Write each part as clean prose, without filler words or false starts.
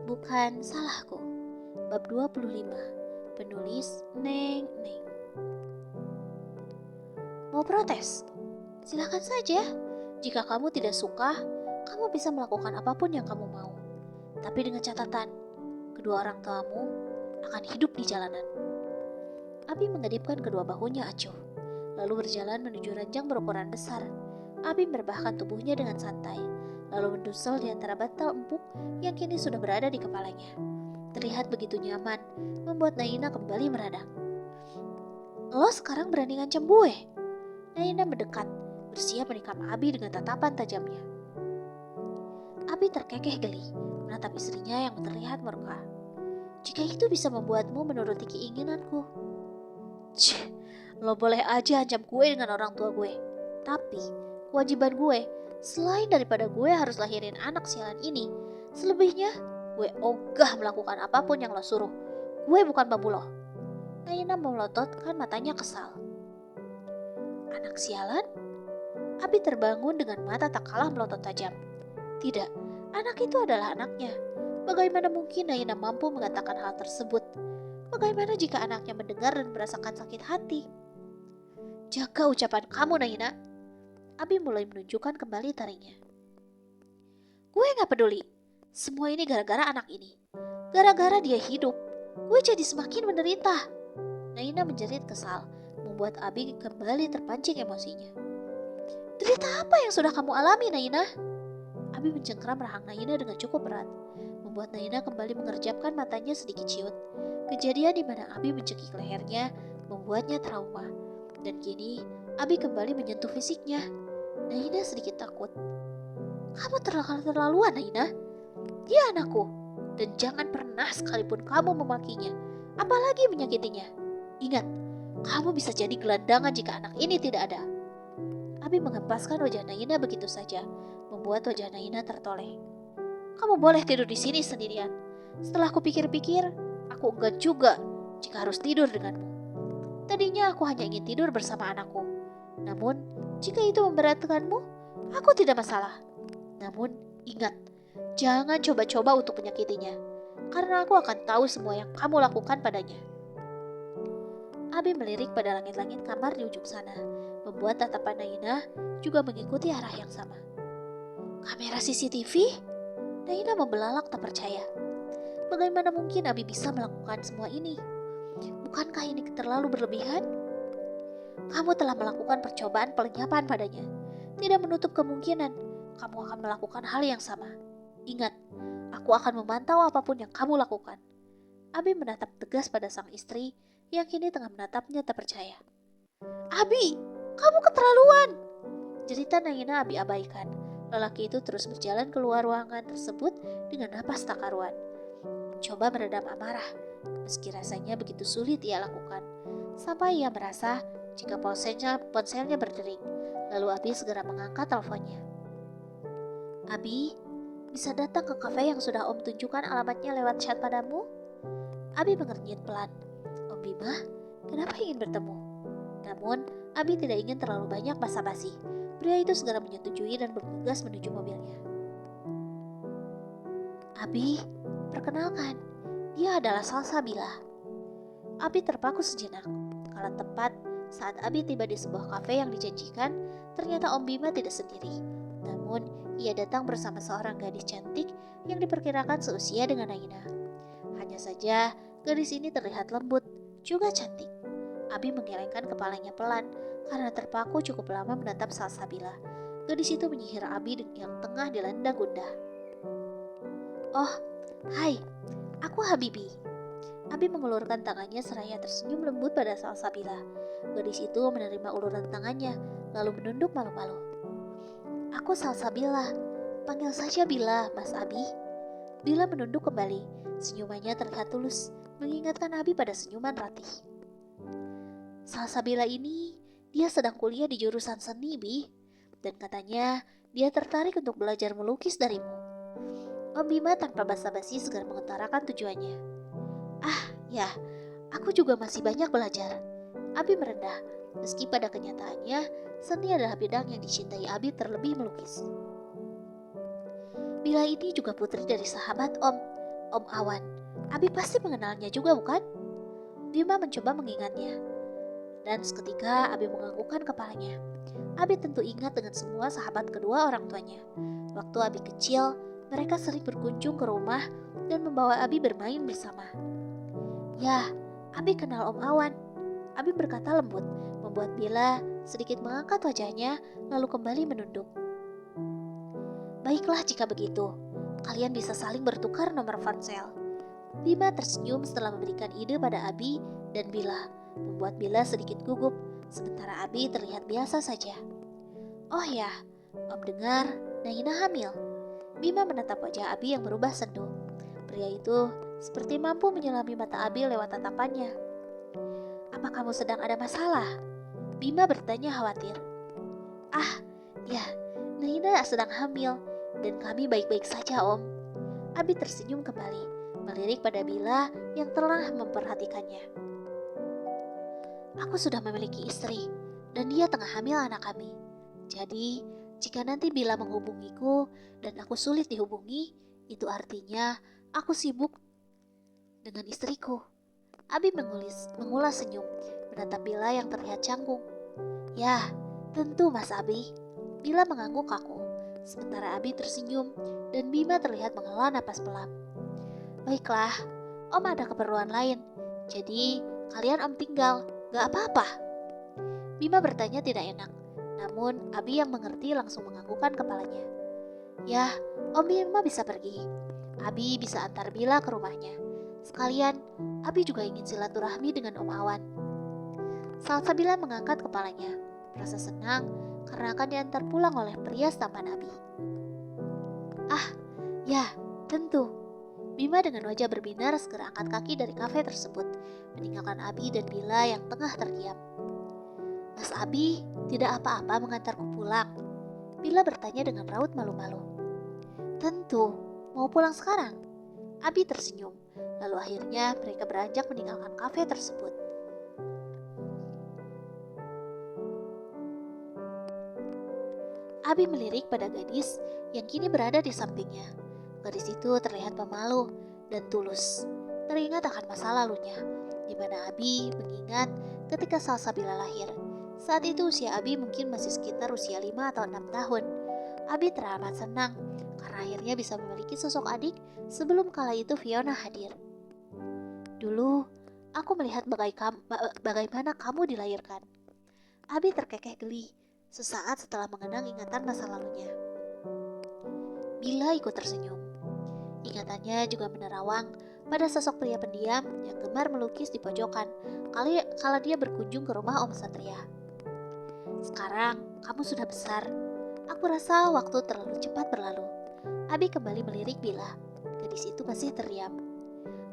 Bukan salahku. Bab 25. Penulis Neng Neng. Mau protes? Silakan saja. Jika kamu tidak suka, kamu bisa melakukan apapun yang kamu mau. Tapi dengan catatan, kedua orang tuamu akan hidup di jalanan. Abi mengedipkan kedua bahunya acuh, lalu berjalan menuju ranjang berukuran besar. Abi merebahkan tubuhnya dengan santai, lalu mendusel di antara bantal empuk yang kini sudah berada di kepalanya. Terlihat begitu nyaman, membuat Naina kembali meradang. Lo sekarang berani ngancam gue? Naina mendekat, bersiap menikam Abi dengan tatapan tajamnya. Abi terkekeh geli, menatap istrinya yang terlihat murka. Jika itu bisa membuatmu menuruti keinginanku. Cih, lo boleh aja ancam gue dengan orang tua gue. Tapi, kewajiban gue, selain daripada gue harus lahirin anak sialan ini, selebihnya gue ogah melakukan apapun yang lo suruh. Gue bukan babu lo. Naina melototkan matanya kesal. Anak sialan? Abi terbangun dengan mata tak kalah melotot tajam. Tidak, anak itu adalah anaknya. Bagaimana mungkin Naina mampu mengatakan hal tersebut? Bagaimana jika anaknya mendengar dan merasakan sakit hati? Jaga ucapan kamu, Naina. Abi mulai menunjukkan kembali taringnya. Gue gak peduli. Semua ini gara-gara anak ini. Gara-gara dia hidup, gue jadi semakin menderita. Naina menjerit kesal, membuat Abi kembali terpancing emosinya. Derita apa yang sudah kamu alami, Naina? Abi mencengkram rahang Naina dengan cukup berat, membuat Naina kembali mengerjapkan matanya sedikit ciut. Kejadian di mana Abi mencekik lehernya membuatnya trauma, dan kini Abi kembali menyentuh fisiknya. Naina sedikit takut. Kamu terlaluan, Naina. Dia anakku, dan jangan pernah sekalipun kamu memakinya, apalagi menyakitinya. Ingat, kamu bisa jadi gelandangan jika anak ini tidak ada. Abi mengempaskan wajah Naina begitu saja, membuat wajah Naina tertoleh. Kamu boleh tidur di sini sendirian. Setelah kupikir-pikir, aku enggan juga jika harus tidur denganmu. Tadinya aku hanya ingin tidur bersama anakku. Namun, jika itu memberatkanmu, aku tidak masalah. Namun, ingat, jangan coba-coba untuk menyakitinya, karena aku akan tahu semua yang kamu lakukan padanya. Abi melirik pada langit-langit kamar di ujung sana, membuat tatapan Naina juga mengikuti arah yang sama. Kamera CCTV? Naina membelalak tak percaya. Bagaimana mungkin Abi bisa melakukan semua ini? Bukankah ini terlalu berlebihan? Kamu telah melakukan percobaan pelenyapan padanya. Tidak menutup kemungkinan kamu akan melakukan hal yang sama. Ingat, aku akan memantau apapun yang kamu lakukan. Abi menatap tegas pada sang istri yang kini tengah menatapnya tak percaya. Abi, kamu keterlaluan! Cerita Naina Abi abaikan. Lelaki itu terus berjalan keluar ruangan tersebut dengan napas tak karuan. Mencoba meredam amarah, meski rasanya begitu sulit ia lakukan. Sampai ia merasa jika ponselnya berdering. Lalu Abi segera mengangkat teleponnya. Abi, bisa datang ke kafe yang sudah Om tunjukkan alamatnya lewat chat padamu? Abi mengernyit pelan. Om Bima, kenapa ingin bertemu? Namun, Abi tidak ingin terlalu banyak basa-basi. Pria itu segera menyetujui dan bergegas menuju mobilnya. Abi, perkenalkan, dia adalah Salsabila. Abi terpaku sejenak. Kala tepat saat Abi tiba di sebuah kafe yang dijanjikan, ternyata Om Bima tidak sendiri. Namun, ia datang bersama seorang gadis cantik yang diperkirakan seusia dengan Naina. Hanya saja, gadis ini terlihat lembut, juga cantik. Abi menggelengkan kepalanya pelan karena terpaku cukup lama menatap Salsabila. Gadis itu menyihir Abi yang tengah dilanda gundah. Oh, hai, aku Habibi. Abi mengulurkan tangannya seraya tersenyum lembut pada Salsabila. Gadis itu menerima uluran tangannya, lalu menunduk malu-malu. Aku Salsabila, panggil saja Bila, Mas Abi. Bila menunduk kembali, senyumannya terlihat tulus, mengingatkan Abi pada senyuman Ratih. Salsabila ini, dia sedang kuliah di jurusan seni, Bi. Dan katanya, dia tertarik untuk belajar melukis darimu. Om Bima tanpa basa-basi segera mengutarakan tujuannya. Ah, ya, aku juga masih banyak belajar. Abi merendah, meski pada kenyataannya, seni adalah bidang yang dicintai Abi terlebih melukis. Bila ini juga putri dari sahabat Om, Om Awan. Abi pasti mengenalnya juga bukan? Bima mencoba mengingatnya. Dan seketika Abi menganggukkan kepalanya. Abi tentu ingat dengan semua sahabat kedua orang tuanya. Waktu Abi kecil, mereka sering berkunjung ke rumah dan membawa Abi bermain bersama. Ya, Abi kenal Om Awan. Abi berkata lembut, membuat Bila sedikit mengangkat wajahnya lalu kembali menunduk. Baiklah jika begitu, kalian bisa saling bertukar nomor ponsel. Bima tersenyum setelah memberikan ide pada Abi dan Bila, membuat Bila sedikit gugup, sementara Abi terlihat biasa saja. Oh ya, Om dengar Naina hamil. Bima menatap wajah Abi yang berubah sendu. Pria itu seperti mampu menyelami mata Abi lewat tatapannya. Apa kamu sedang ada masalah? Bima bertanya khawatir. Ah, ya, Naina sedang hamil dan kami baik-baik saja, Om. Abi tersenyum kembali, melirik pada Bila yang telah memperhatikannya. Aku sudah memiliki istri dan dia tengah hamil anak kami. Jadi, jika nanti Bila menghubungiku dan aku sulit dihubungi, itu artinya aku sibuk dengan istriku. Abi mengulas senyum, menatap Bila yang terlihat canggung. Ya, tentu Mas Abi. Bila mengangguk kaku, sementara Abi tersenyum dan Bima terlihat menghela napas pelan. Baiklah, Om ada keperluan lain, jadi kalian Om tinggal, gak apa-apa. Bima bertanya tidak enak, namun Abi yang mengerti langsung menganggukkan kepalanya. Ya, Om Bima bisa pergi. Abi bisa antar Bila ke rumahnya. Sekalian, Abi juga ingin silaturahmi dengan Om Awan. Salsabila mengangkat kepalanya, merasa senang karena akan diantar pulang oleh pria tampan Abi. Ah, ya, tentu. Bima dengan wajah berbinar segera angkat kaki dari kafe tersebut, meninggalkan Abi dan Bila yang tengah terdiam. Mas Abi, tidak apa-apa mengantarku pulang? Bila bertanya dengan raut malu-malu. Tentu, mau pulang sekarang? Abi tersenyum, lalu akhirnya mereka beranjak meninggalkan kafe tersebut. Abi melirik pada gadis yang kini berada di sampingnya. Gadis itu terlihat pemalu dan tulus, teringat akan masa lalunya, di mana Abi mengingat ketika Salsabila lahir. Saat itu usia Abi mungkin masih sekitar usia 5 atau 6 tahun. Abi teramat senang karena akhirnya bisa memiliki sosok adik sebelum kala itu Fiona hadir. Dulu, aku melihat bagaimana kamu dilahirkan. Abi terkekeh geli sesaat setelah mengenang ingatan masa lalunya. Bila ikut tersenyum. Ingatannya juga menerawang pada sosok pria pendiam yang gemar melukis di pojokan kala dia berkunjung ke rumah Om Satria. Sekarang kamu sudah besar. Aku rasa waktu terlalu cepat berlalu. Abi kembali melirik Bila. Gadis itu masih terdiam.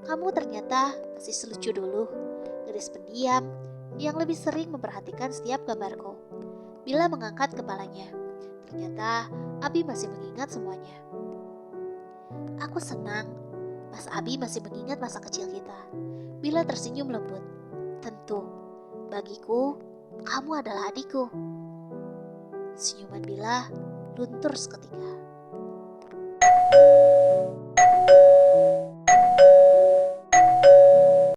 Kamu ternyata masih selucu dulu. Gadis pendiam yang lebih sering memperhatikan setiap gambarku. Bila mengangkat kepalanya. Ternyata Abi masih mengingat semuanya. Aku senang, Mas Abi masih mengingat masa kecil kita. Bila tersenyum lembut. Tentu, bagiku, kamu adalah adikku. Senyuman Bila luntur seketika.